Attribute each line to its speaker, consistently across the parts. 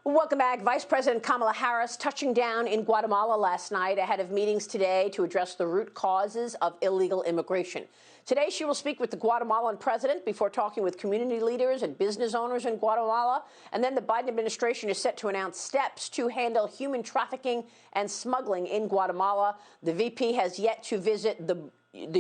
Speaker 1: Welcome back. Vice President Kamala Harris touching down in Guatemala last night ahead of meetings today to address the root causes of illegal immigration. Today, she will speak with the Guatemalan president before talking with community leaders and business owners in Guatemala. And then the Biden administration is set to announce steps to handle human trafficking and smuggling in Guatemala. The VP has yet to visit the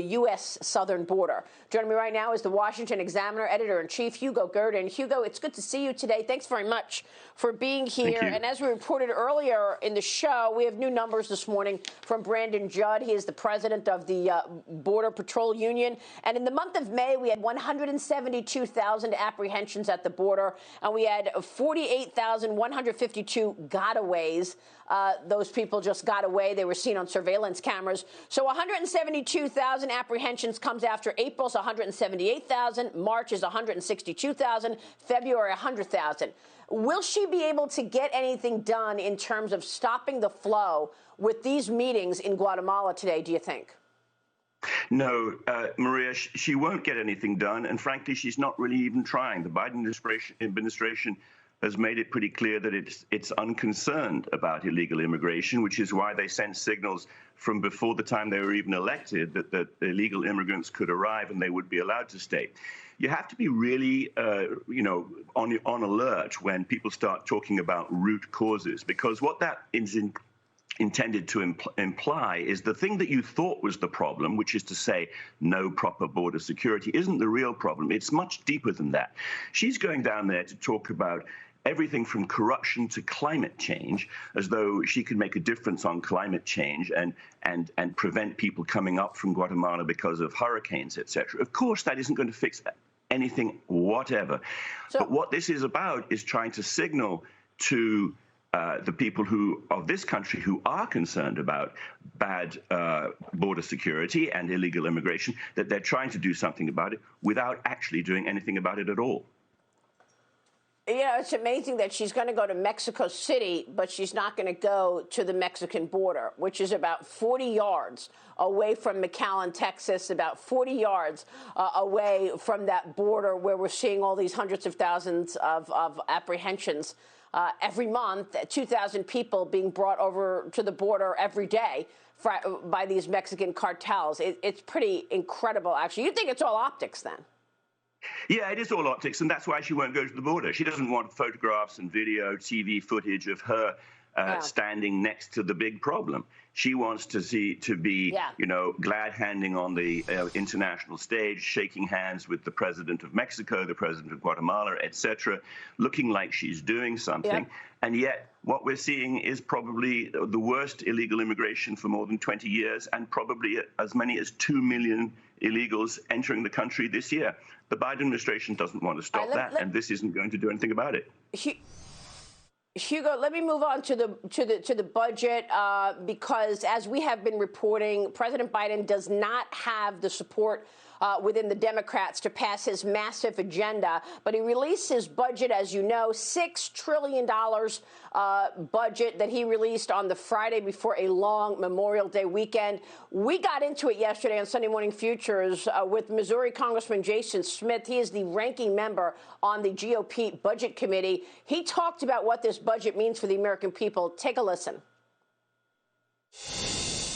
Speaker 1: U.S. southern border. Joining me right now is the Washington Examiner editor-in-chief, Hugo Gurdon. Hugo, it's good to see you today. Thanks very much for being here. And as we reported earlier in the show, we have new numbers this morning from Brandon Judd. He is the president of the Border Patrol Union. And in the month of May, we had 172,000 apprehensions at the border, and we had 48,152 gotaways. Those people just got away. They were seen on surveillance cameras. So 172,000 apprehensions comes after April's 178,000. March is 162,000. February, 100,000. Will she be able to get anything done in terms of stopping the flow with these meetings in Guatemala today, do you think?
Speaker 2: No, Maria, she won't get anything done. And frankly, she's not really even trying. The Biden administration has made it pretty clear that it's unconcerned about illegal immigration, which is why they sent signals from before the time they were even elected that illegal immigrants could arrive and they would be allowed to stay. You have to be really, on alert when people start talking about root causes, because what that is intended to imply is the thing that you thought was the problem, which is to say no proper border security, isn't the real problem. It's much deeper than that. She's going down there to talk about everything from corruption to climate change, as though she could make a difference on climate change and prevent people coming up from Guatemala because of hurricanes, etc. Of course, that isn't going to fix anything whatever. But what this is about is trying to signal to the people of this country who are concerned about bad border security and illegal immigration, that they're trying to do something about it without actually doing anything about it at all.
Speaker 1: You know, it's amazing that she's going to go to Mexico City, but she's not going to go to the Mexican border, which is about 40 yards away from McAllen, Texas, about 40 yards away from that border where we're seeing all these hundreds of thousands of apprehensions every month, 2,000 people being brought over to the border every day by these Mexican cartels. It's pretty incredible, actually. You think it's all optics, then?
Speaker 2: Yeah, it is all optics, and that's why she won't go to the border. She doesn't want photographs and video, TV footage of her standing next to the big problem. She wants to be, glad-handing on the international stage, shaking hands with the president of Mexico, the president of Guatemala, etc., looking like she's doing something. And yet, what we're seeing is probably the worst illegal immigration for more than 20 years, and probably as many as 2 million illegals entering the country this year. The Biden administration doesn't want to stop that, and this isn't going to do anything about it.
Speaker 1: Hugo, let me move on to the budget because, as we have been reporting, President Biden does not have the support within the Democrats to pass his massive agenda. But he released his budget, as you know, $6 trillion budget that he released on the Friday before a long Memorial Day weekend. We got into it yesterday on Sunday Morning Futures with Missouri Congressman Jason Smith. He is the ranking member on the GOP Budget Committee. He talked about what this budget means for the American people. Take a listen.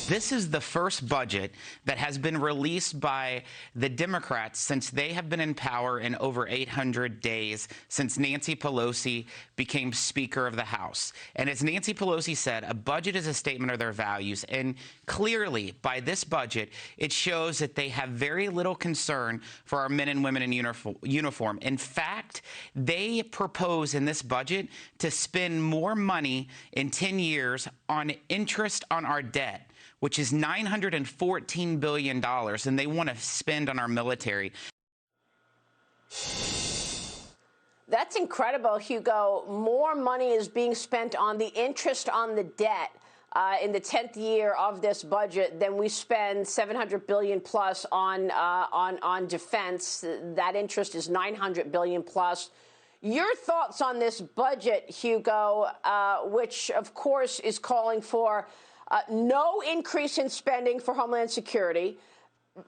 Speaker 3: This is the first budget that has been released by the Democrats since they have been in power in over 800 days, since Nancy Pelosi became Speaker of the House. And as Nancy Pelosi said, a budget is a statement of their values. And clearly, by this budget, it shows that they have very little concern for our men and women in uniform. In fact, they propose in this budget to spend more money in 10 years on interest on our debt, which is $914 billion, and they want to spend on our military.
Speaker 1: That's incredible, Hugo. More money is being spent on the interest on the debt in the 10th year of this budget than we spend $700 billion plus on defense. That interest is $900 billion plus. Your thoughts on this budget, Hugo, which, of course, is calling for no increase in spending for Homeland Security,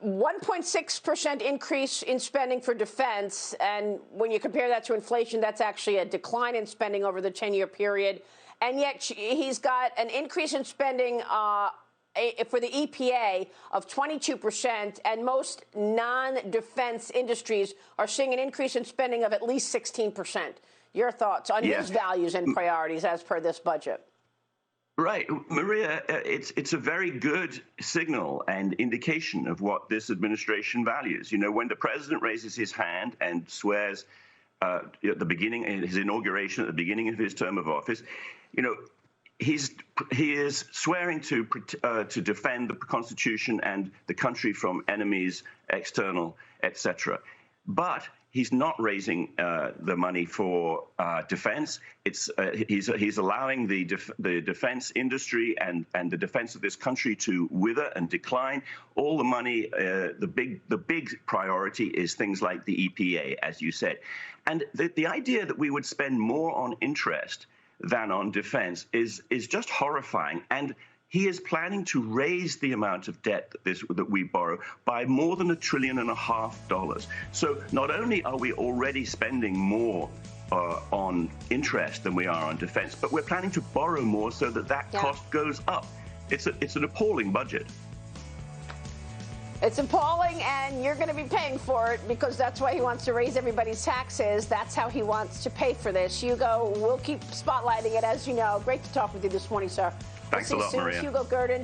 Speaker 1: 1.6% increase in spending for defense. And when you compare that to inflation, that's actually a decline in spending over the 10-year period. And yet he's got an increase in spending for the EPA of 22%. And most non-defense industries are seeing an increase in spending of at least 16%. Your thoughts on his values and priorities as per this budget?
Speaker 2: Right, Maria, it's a very good signal and indication of what this administration values. You know, when the president raises his hand and swears at the beginning, his inauguration at the beginning of his term of office, you know, he is swearing to defend the Constitution and the country from enemies, external, etc. But he's not raising the money for defense. He's allowing the defense industry and the defense of this country to wither and decline. All the money, the big priority is things like the EPA, as you said. And the idea that we would spend more on interest than on defense is just horrifying. And he is planning to raise the amount of debt that we borrow by more than $1.5 trillion. So not only are we already spending more on interest than we are on defense, but we're planning to borrow more so that cost goes up. It's an appalling budget.
Speaker 1: It's appalling, and you're going to be paying for it because that's why he wants to raise everybody's taxes. That's how he wants to pay for this. Hugo, we'll keep spotlighting it, as you know. Great to talk with you this morning, sir.
Speaker 2: Thanks a lot, Maria.
Speaker 1: Hugo Gurdon.